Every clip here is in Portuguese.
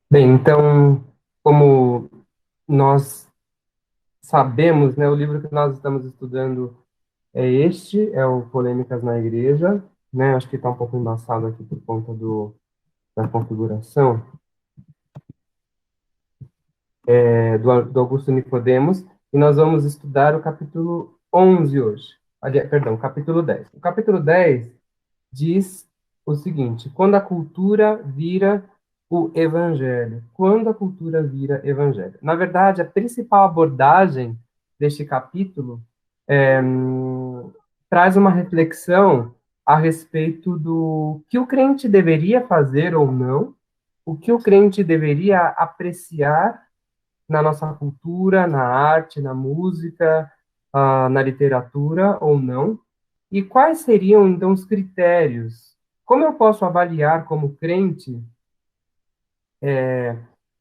Bem, então, como nós sabemos, né, o livro que nós estamos estudando é o Polêmicas na Igreja, né? Acho que está um pouco embaçado aqui por conta da configuração, do Augusto Nicodemos, e nós vamos estudar o capítulo 11 hoje. Perdão, capítulo 10. O capítulo 10 diz o seguinte: quando a cultura vira o evangelho. Quando a cultura vira evangelho. Na verdade, a principal abordagem deste capítulo traz uma reflexão a respeito do que o crente deveria fazer ou não, o que o crente deveria apreciar na nossa cultura, na arte, na música, na literatura ou não, e quais seriam então os critérios? Como eu posso avaliar como crente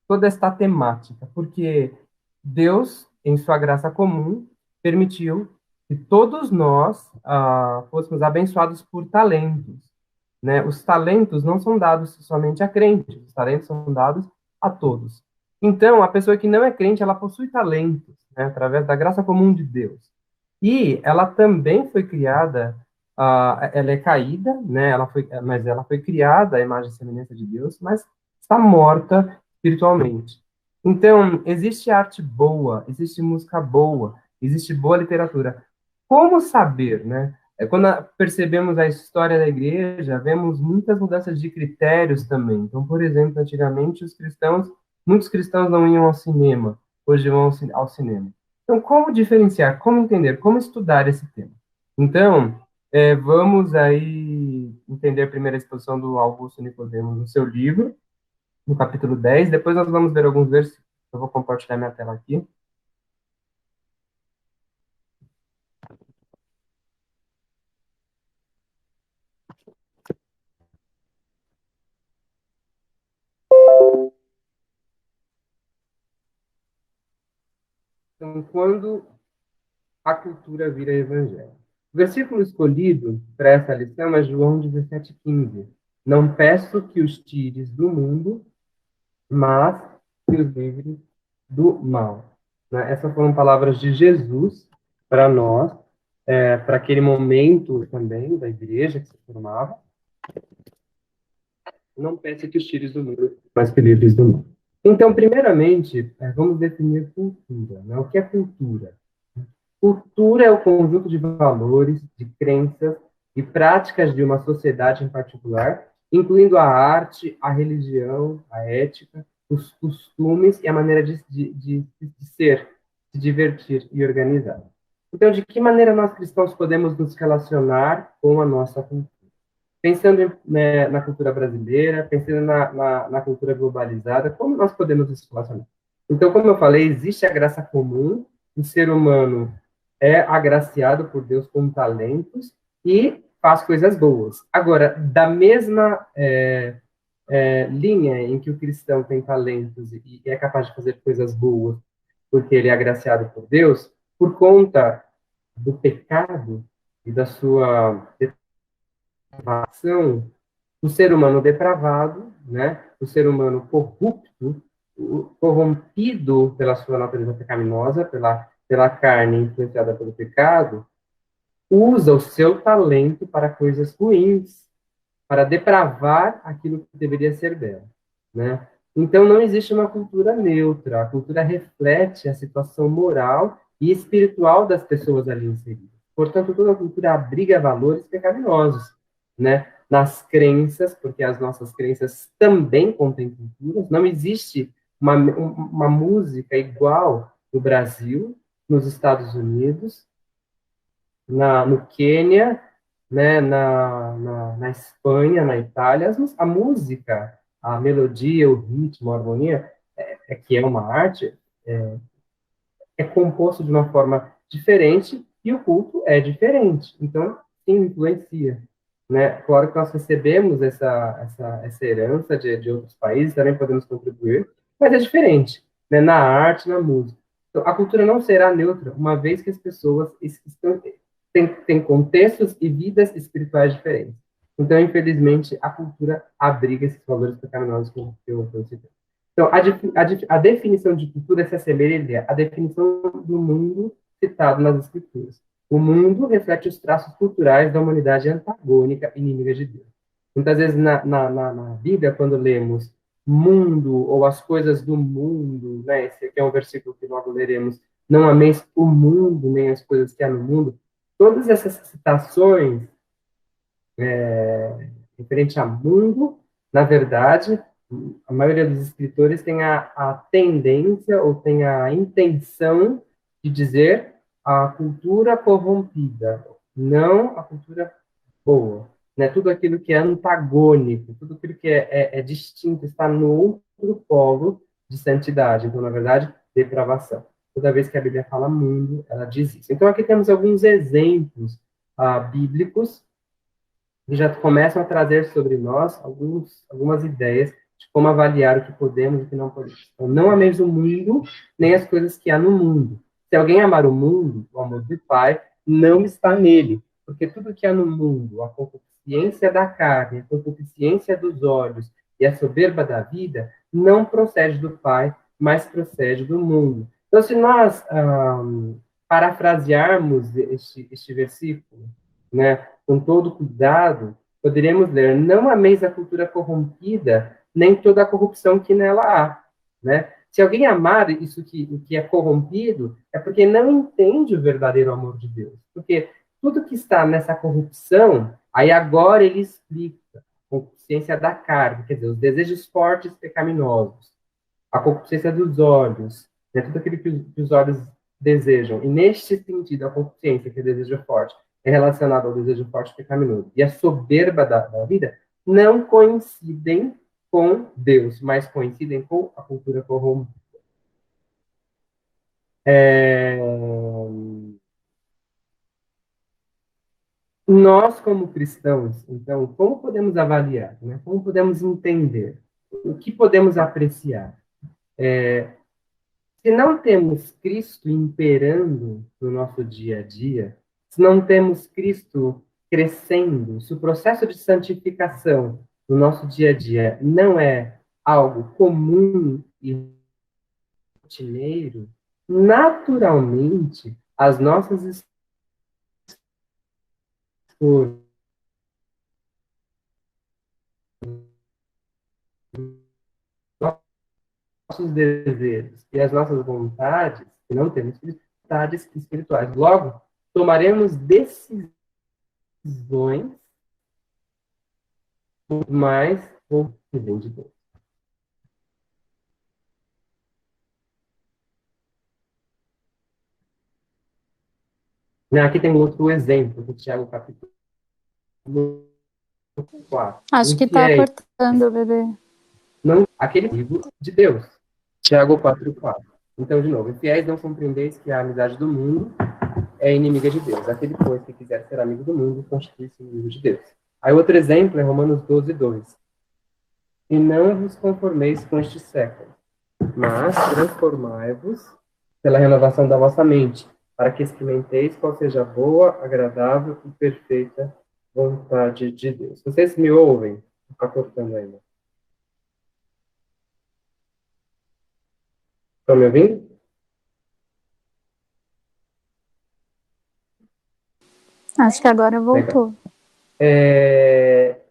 toda esta temática? Porque Deus, em sua graça comum, permitiu que todos nós fôssemos abençoados por talentos, né? Os talentos não são dados somente a crentes, os talentos são dados a todos. Então, a pessoa que não é crente, ela possui talentos, né? Através da graça comum de Deus. E ela também foi criada, ela é caída, né? Mas ela foi criada à imagem e semelhança de Deus, mas está morta espiritualmente. Então, existe arte boa, existe música boa, existe boa literatura. Como saber, né? Quando percebemos a história da igreja, vemos muitas mudanças de critérios também. Então, por exemplo, antigamente muitos cristãos não iam ao cinema, hoje vão ao cinema. Então, como diferenciar, como entender, como estudar esse tema? Então, vamos aí entender a primeira exposição do Augusto Nicodemos no seu livro, no capítulo 10. Depois nós vamos ver alguns versículos. Eu vou compartilhar minha tela aqui. Então, quando a cultura vira evangelho. O versículo escolhido para essa lição é João 17,15. Não peço que os tires do mundo, mas que os livres do mal. Né? Essas foram palavras de Jesus para nós, para aquele momento também da igreja que se formava. Não peço que os tires do mundo, mas que livres do mal. Então, primeiramente, vamos definir cultura. Né? O que é cultura? Cultura é o conjunto de valores, de crenças e práticas de uma sociedade em particular, incluindo a arte, a religião, a ética, os costumes e a maneira de ser, se divertir e organizar. Então, de que maneira nós cristãos podemos nos relacionar com a nossa cultura? Pensando né, na cultura brasileira, pensando na cultura globalizada, como nós podemos nos relacionar? Então, como eu falei, existe a graça comum, o ser humano é agraciado por Deus com talentos e faz coisas boas. Agora, da mesma linha em que o cristão tem talentos e é capaz de fazer coisas boas, porque ele é agraciado por Deus, por conta do pecado e da sua depravação, o ser humano depravado, né, o ser humano corrupto, corrompido pela sua natureza pecaminosa, pela carne influenciada pelo pecado, usa o seu talento para coisas ruins, para depravar aquilo que deveria ser belo, né? Então não existe uma cultura neutra, a cultura reflete a situação moral e espiritual das pessoas ali inseridas. Portanto, toda cultura abriga valores pecaminosos, né? Nas crenças, porque as nossas crenças também contêm culturas, não existe uma música igual no Brasil, nos Estados Unidos, no Quênia, né, na Espanha, na Itália, a música, a melodia, o ritmo, a harmonia, que é uma arte, é composto de uma forma diferente e o culto é diferente. Então, sim, influencia. Né? Claro que nós recebemos essa herança de outros países, também podemos contribuir, mas é diferente, né? Na arte, na música. Então, a cultura não será neutra, uma vez que as pessoas têm contextos e vidas espirituais diferentes. Então, infelizmente, a cultura abriga esses valores pecaminosos que eu citei. Então, a definição de cultura se assemelha à definição do mundo citado nas Escrituras. O mundo reflete os traços culturais da humanidade antagônica, inimiga de Deus. Muitas vezes na Bíblia, quando lemos mundo ou as coisas do mundo, né? Esse aqui é um versículo que logo leremos, não ameis o mundo, nem as coisas que há no mundo. Todas essas citações referente a mundo, na verdade, a maioria dos escritores tem a tendência ou tem a intenção de dizer a cultura corrompida, não a cultura boa. Né? Tudo aquilo que é antagônico, tudo aquilo que é distinto, está no outro polo de santidade. Então, na verdade, depravação. Toda vez que a Bíblia fala mundo, ela diz isso. Então, aqui temos alguns exemplos bíblicos que já começam a trazer sobre nós algumas ideias de como avaliar o que podemos e o que não podemos. Então, não ameis o mundo, nem as coisas que há no mundo. Se alguém amar o mundo, o amor do Pai não está nele, porque tudo que há no mundo, a concupiscência da carne, a concupiscência dos olhos e a soberba da vida, não procede do Pai, mas procede do mundo. Então, se nós parafrasearmos este versículo, né, com todo cuidado, poderíamos ler: não ameis a cultura corrompida, nem toda a corrupção que nela há. Né? Se alguém amar o que é corrompido, é porque não entende o verdadeiro amor de Deus. Porque tudo que está nessa corrupção, aí agora ele explica a concupiscência da carne, quer dizer, os desejos fortes pecaminosos, a concupiscência dos olhos, né, tudo aquilo que os olhos desejam. E neste sentido, a concupiscência, que é o desejo forte, é relacionado ao desejo forte pecaminoso. E a soberba da vida não coincidem com Deus, mas coincidem com a cultura corrompida. Nós, como cristãos, então, como podemos avaliar? Né? Como podemos entender? O que podemos apreciar? Se não temos Cristo imperando no nosso dia a dia, se não temos Cristo crescendo, se o processo de santificação no nosso dia a dia não é algo comum e rotineiro, naturalmente as nossas escolhas, nossos desejos e as nossas vontades, que não temos vontades espirituais, logo tomaremos decisões mais ou que vem de Deus. Aqui tem um outro exemplo, do Tiago capítulo 4. Acho que está cortando, bebê. Não, aquele livro de Deus. Tiago 4:4. Então, de novo, fiéis, não compreendeis que a amizade do mundo é inimiga de Deus. Aquele, pois, que quiser ser amigo do mundo, constitui-se inimigo de Deus. Aí outro exemplo é Romanos 12:2. E não vos conformeis com este século, mas transformai-vos pela renovação da vossa mente, para que experimenteis qual seja a boa, agradável e perfeita vontade de Deus. Vocês me ouvem? Está cortando ainda. Estão me ouvindo? Acho que agora voltou.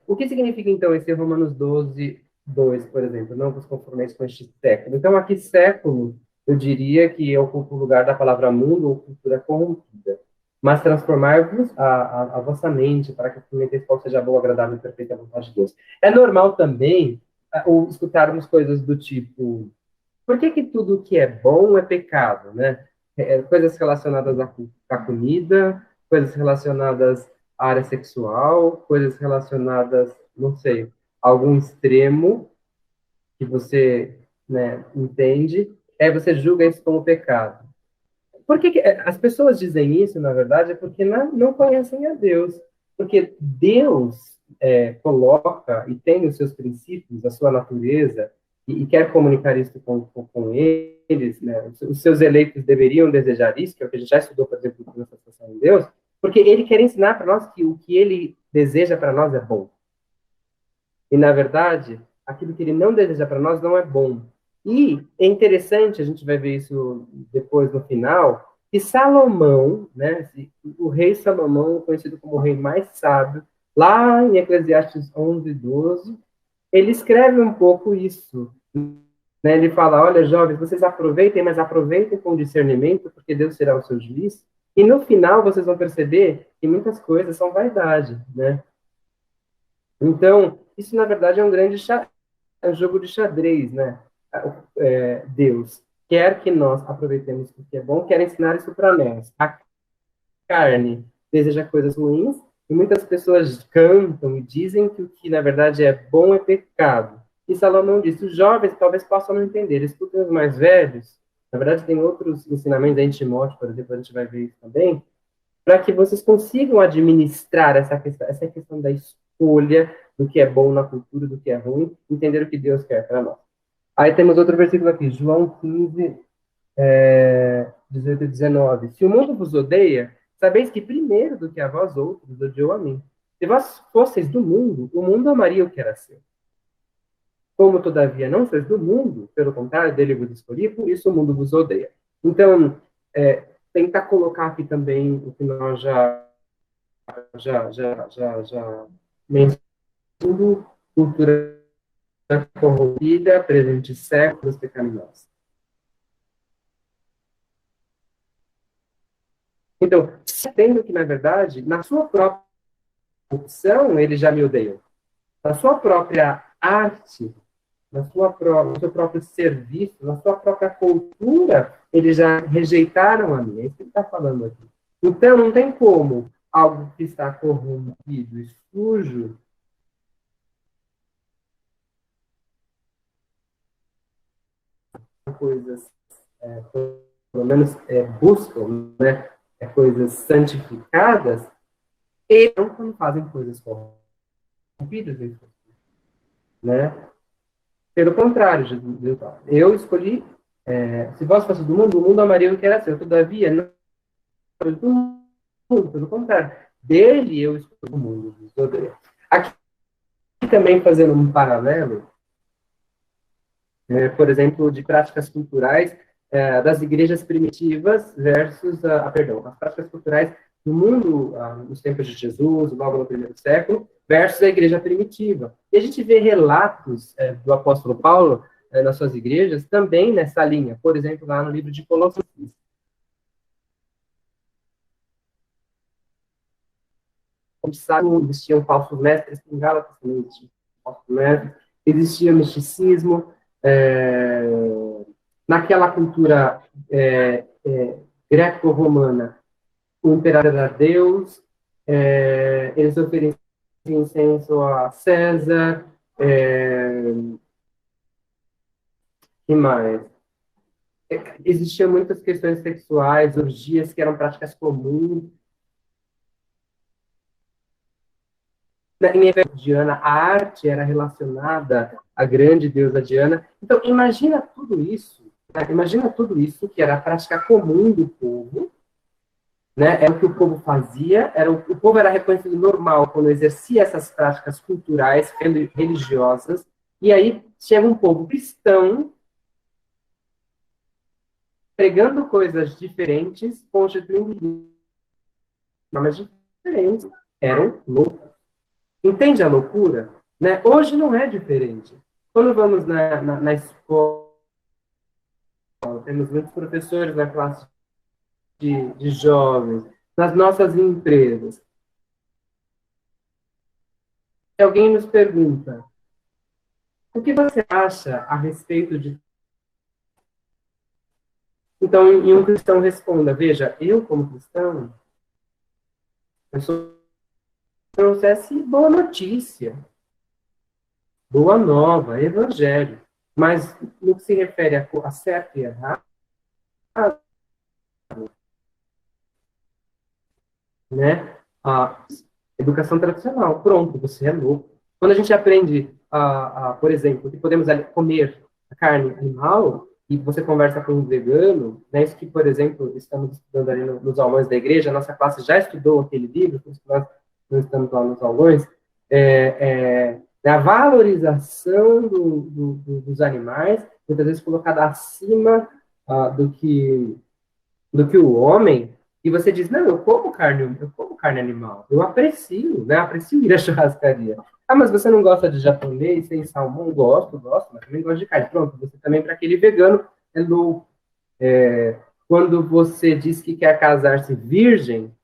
O que significa, então, esse Romanos 12:2, por exemplo? Não vos conformeis com este século. Então, aqui, século, eu diria que ocupa o lugar da palavra mundo ou cultura corrompida. Mas transformar-vos a vossa mente para que experimenteis qual seja a boa, agradável e perfeita vontade de Deus. É normal também escutarmos coisas do tipo: por que tudo que é bom é pecado, né? Coisas relacionadas à comida, coisas relacionadas à área sexual, coisas relacionadas, não sei, a algum extremo que você, né, entende, aí você julga isso como pecado. Por que as pessoas dizem isso, na verdade, é porque não conhecem a Deus. Porque Deus coloca e tem os seus princípios, a sua natureza, e quer comunicar isso com eles, né? Os seus eleitos deveriam desejar isso, que é o que a gente já estudou, por exemplo, na situação em Deus, porque ele quer ensinar para nós que o que ele deseja para nós é bom. E, na verdade, aquilo que ele não deseja para nós não é bom. E é interessante, a gente vai ver isso depois no final, que Salomão, né, o rei Salomão, conhecido como o rei mais sábio, lá em Eclesiastes 11:12, ele escreve um pouco isso, né? Ele fala, olha, jovens, vocês aproveitem, mas aproveitem com discernimento, porque Deus será o seu juiz, e no final vocês vão perceber que muitas coisas são vaidade, né? Então, isso na verdade é um grande é um jogo de xadrez, né? Deus quer que nós aproveitemos o que é bom, quer ensinar isso para nós. A carne deseja coisas ruins, e muitas pessoas cantam e dizem que o que na verdade é bom é pecado. E Salomão disse: os jovens talvez possam não entender, escutem os mais velhos. Na verdade, tem outros ensinamentos em Timóteo, por exemplo, a gente vai ver isso também, para que vocês consigam administrar essa questão da escolha do que é bom na cultura, do que é ruim, entender o que Deus quer para nós. Aí temos outro versículo aqui, João 15, 18 e 19. Se o mundo vos odeia, sabeis que primeiro do que a vós outros odiou a mim. Se vós fosseis do mundo, o mundo amaria o que era seu. Como, todavia, não sois do mundo, pelo contrário, dele vos escolhi, por isso o mundo vos odeia. Então, tentar colocar aqui também o que nós já mencionamos, cultura corrompida, presente séculos pecaminosos. Então, entendo que, na verdade, na sua própria opção, ele já me odeia. Na sua própria arte, no seu próprio serviço, na sua própria cultura, eles já rejeitaram a mim. É isso que ele está falando aqui. Então, não tem como algo que está corrompido e sujo coisas, pelo menos buscam, né, coisas santificadas, e não quando fazem coisas corrompidas, né? Pelo contrário, Jesus fala, eu escolhi, se vós fosse do mundo amaria o que era seu, todavia, não sois do mundo, pelo contrário, dele eu escolhi o mundo, aqui também fazendo um paralelo, por exemplo, de práticas culturais das igrejas primitivas versus, perdão, as práticas culturais do mundo nos tempos de Jesus, logo no primeiro século, versus a igreja primitiva. E a gente vê relatos do apóstolo Paulo nas suas igrejas também nessa linha. Por exemplo, lá no livro de Colossenses. Como sabe, existiam falsos mestres, em Gálatas também existiam falsos mestres, existia misticismo, naquela cultura greco-romana, o imperador era Deus, eles ofereciam incenso a César, que mais? Existiam muitas questões sexuais, orgias que eram práticas comuns. Em época Diana, a arte era relacionada à grande deusa Diana. Então, imagina tudo isso, né? Imagina tudo isso que era a prática comum do povo, né? Era o que o povo fazia, o povo era reconhecido normal quando exercia essas práticas culturais, religiosas, e aí chega um povo cristão pregando coisas diferentes, constituindo formas diferentes, eram loucos. Entende a loucura? Né? Hoje não é diferente. Quando vamos na escola, temos muitos professores na classe de jovens, nas nossas empresas. Se alguém nos pergunta, o que você acha a respeito de... Então, e um cristão responda, veja, eu como cristão, eu sou trouxesse boa notícia, boa nova, evangelho. Mas no que se refere a certo e errado, né? A educação tradicional, pronto, você é louco. Quando a gente aprende, por exemplo, que podemos comer a carne animal, e você conversa com um vegano, né? Isso que, por exemplo, estamos estudando ali nos aulões da igreja, a nossa classe já estudou aquele livro, nós não estamos lá nos aulões, A valorização dos animais, muitas vezes colocada acima do que o homem, e você diz, não, eu como carne animal, eu aprecio, né? Aprecio ir à churrascaria. Ah, mas você não gosta de japonês sem salmão? Gosto, mas também gosto de carne. Pronto, você também, para aquele vegano, é louco. Quando você diz que quer casar-se virgem,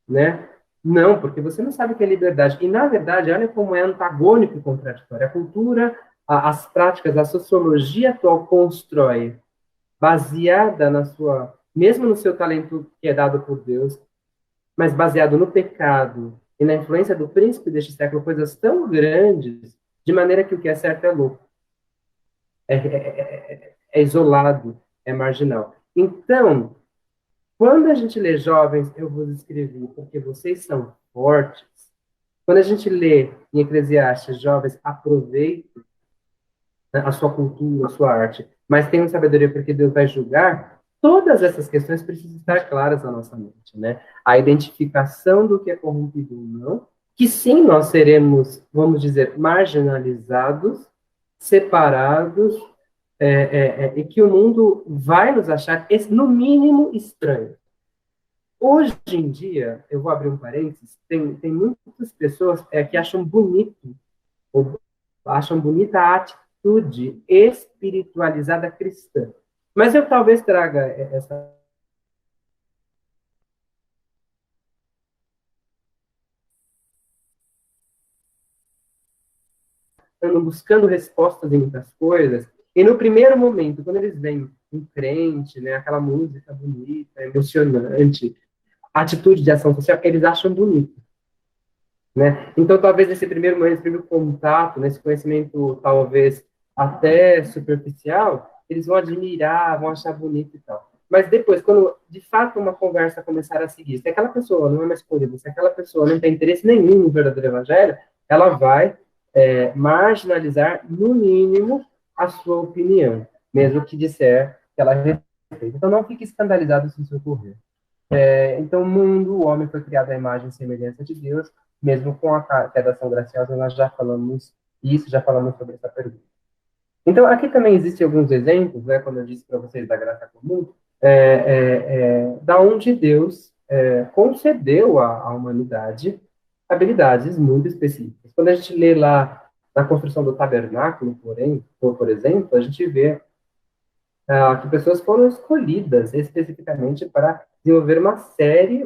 né? Não, porque você não sabe o que é liberdade. E, na verdade, olha como é antagônico e contraditório. A cultura, as práticas, a sociologia atual constrói, baseada na sua, mesmo no seu talento que é dado por Deus, mas baseado no pecado e na influência do príncipe deste século, coisas tão grandes, de maneira que o que é certo é louco, é isolado, é marginal. Então, quando a gente lê Jovens, eu vos escrevi, porque vocês são fortes. Quando a gente lê em Eclesiastes, jovens, aproveitem, né, a sua cultura, a sua arte, mas tenham sabedoria porque Deus vai julgar, todas essas questões precisam estar claras na nossa mente, né? A identificação do que é corrompido ou não, que sim, nós seremos, vamos dizer, marginalizados, separados, e que o mundo vai nos achar, no mínimo, estranhos. Hoje em dia, eu vou abrir um parênteses, tem muitas pessoas que acham bonito, ou acham bonita a atitude espiritualizada cristã. Mas eu talvez traga essa buscando respostas em muitas coisas, e no primeiro momento, quando eles veem um crente, né, aquela música bonita, emocionante, atitude de ação social, eles acham bonito. Né? Então, talvez esse primeiro momento, esse primeiro contato, nesse conhecimento talvez até superficial, eles vão admirar, vão achar bonito e tal. Mas depois, quando de fato uma conversa começar a seguir, se aquela pessoa não é mais escolhida, se aquela pessoa não tem interesse nenhum no verdadeiro evangelho, ela vai marginalizar, no mínimo, a sua opinião, mesmo que disser que ela respeita. Então, não fique escandalizado se isso ocorrer. Então, o mundo, o homem foi criado à imagem e semelhança de Deus, mesmo com a quedação graciosa, nós já falamos isso, já falamos sobre essa pergunta. Então, aqui também existem alguns exemplos, né, quando eu disse para vocês da graça comum, da onde Deus concedeu à humanidade habilidades muito específicas. Quando a gente lê lá na construção do tabernáculo, por exemplo, a gente vê que pessoas foram escolhidas especificamente para desenvolver uma série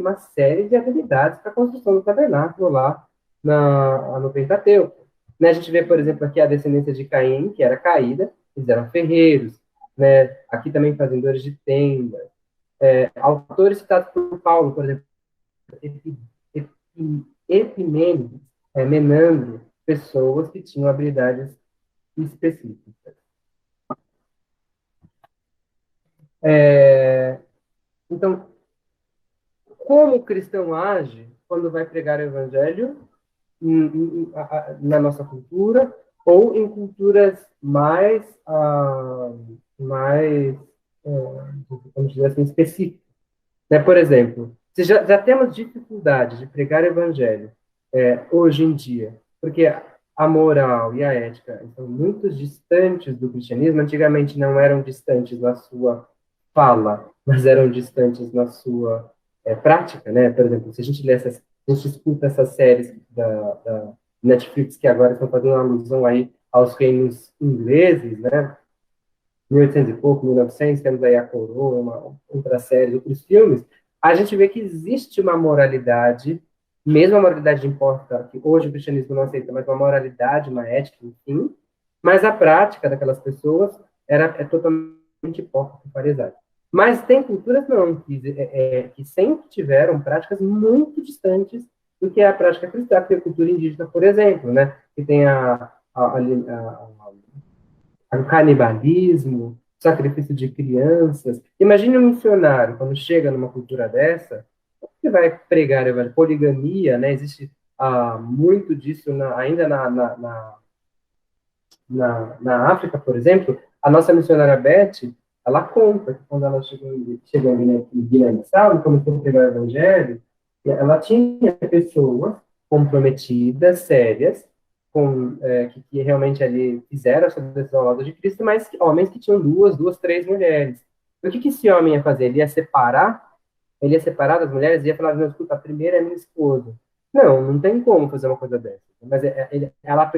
de habilidades para a construção do tabernáculo lá no Pentateuco. Né, a gente vê, por exemplo, aqui a descendência de Caim, que era caída, eles eram ferreiros, né, aqui também fazendores de tendas. Autores citados por Paulo, por exemplo, Epimênides, Menandro, pessoas que tinham habilidades específicas. Então, como o cristão age quando vai pregar o evangelho na nossa cultura ou em culturas vamos dizer assim, específicas? Né? Por exemplo, se já temos dificuldade de pregar o evangelho hoje em dia, porque a moral e a ética são muito distantes do cristianismo, antigamente não eram distantes na sua fala, mas eram distantes na sua prática, né? Por exemplo, se a gente lê a gente escuta essas séries da Netflix que agora estão fazendo uma alusão aí aos reinos ingleses, né? 1800 e pouco, 1900, temos aí a Coroa, outras séries, outros filmes, a gente vê que existe uma moralidade, mesmo a moralidade imposta, que hoje o cristianismo não aceita, mas uma moralidade, uma ética, enfim, mas a prática daquelas pessoas é totalmente hipócrita e farisaica. Mas tem culturas não, que sempre tiveram práticas muito distantes do que é a prática cristã, que é a cultura indígena, por exemplo, né? Que tem o canibalismo, sacrifício de crianças. Imagine um missionário, quando chega numa cultura dessa, que vai pregar a poligamia, né? Existe muito disso ainda na África, por exemplo. A nossa missionária Beth, ela conta que quando ela chegou em Guiné-Bissau e começou a pregar o evangelho, ela tinha pessoas comprometidas, sérias, que realmente ali fizeram a sua decisão ao lado de Cristo, mas homens que tinham duas, três mulheres. O que esse homem ia fazer? Ele ia separar das mulheres e ia falar, não, escuta, a primeira é minha esposa. Não tem como fazer uma coisa dessa. Mas ela,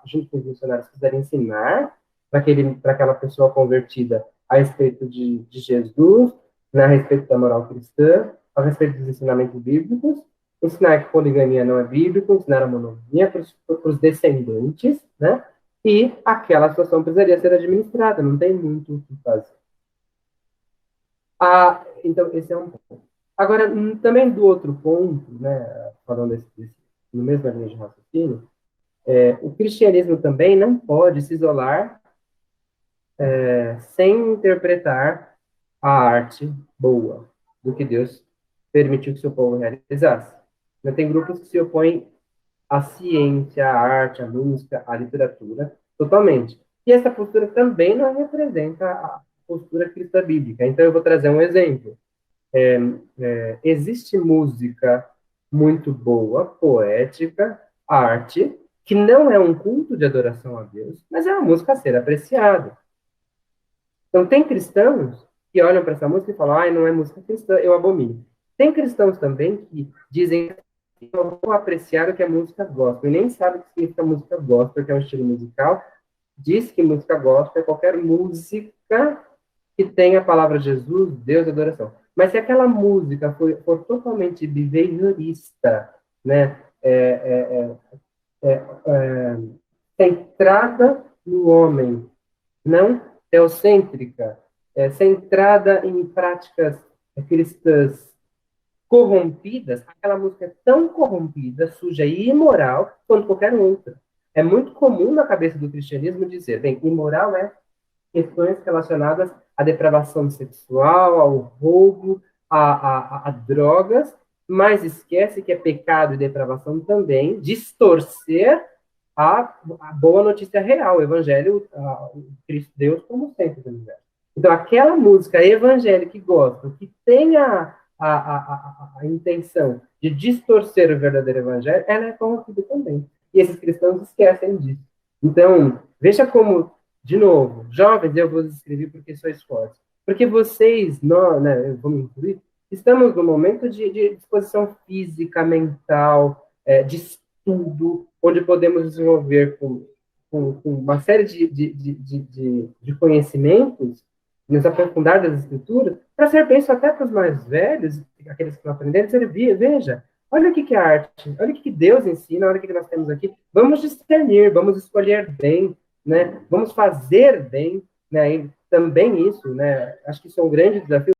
junto com os missionários, precisaria ensinar para aquela pessoa convertida a respeito de Jesus, né, a respeito da moral cristã, a respeito dos ensinamentos bíblicos, ensinar que poligamia não é bíblico, ensinar a monogamia para os descendentes, né? E aquela situação precisaria ser administrada, não tem muito o que fazer. Então, esse é um ponto. Agora, também do outro ponto, né, falando no mesmo linha de raciocínio, o cristianismo também não pode se isolar sem interpretar a arte boa do que Deus permitiu que seu povo realizasse. Tem grupos que se opõem à ciência, à arte, à música, à literatura, totalmente. E essa postura também não representa a postura cristã bíblica. Então, eu vou trazer um exemplo. Existe música muito boa, poética, arte, que não é um culto de adoração a Deus, mas é uma música a ser apreciada. Então, tem cristãos que olham para essa música e falam, não é música cristã, eu abomino. Tem cristãos também que dizem que não vão apreciar o que é música gospel, e nem sabem o que significa música gospel, que é um estilo musical. Diz que música gospel é qualquer música que tenha a palavra Jesus, Deus e adoração. Mas se aquela música for totalmente behaviorista, né, centrada no homem, não teocêntrica, centrada em práticas cristãs corrompidas, aquela música é tão corrompida, suja e imoral quanto qualquer outra. É muito comum na cabeça do cristianismo dizer, bem, imoral é questões relacionadas à depravação sexual, ao roubo, a drogas, mas esquece que é pecado e depravação também distorcer a boa notícia real, o evangelho, o Cristo Deus como centro do universo. Então, aquela música evangélica que gosta, que tem a intenção de distorcer o verdadeiro evangelho, ela é corrompida também. E esses cristãos esquecem disso. Então, veja como, de novo, jovens, eu vos escrevi porque sois fortes. Porque vocês, né, eu vou me incluir, estamos num momento de disposição física, mental, de estudo, onde podemos desenvolver com uma série de conhecimentos, nos aprofundar das escrituras, para ser bênção até para os mais velhos, aqueles que estão aprendendo, dizer, veja, olha o que é arte, olha o que Deus ensina, olha o que nós temos aqui, vamos discernir, vamos escolher bem, né? Vamos fazer bem, né? E também isso, né? Acho que isso é um grande desafio.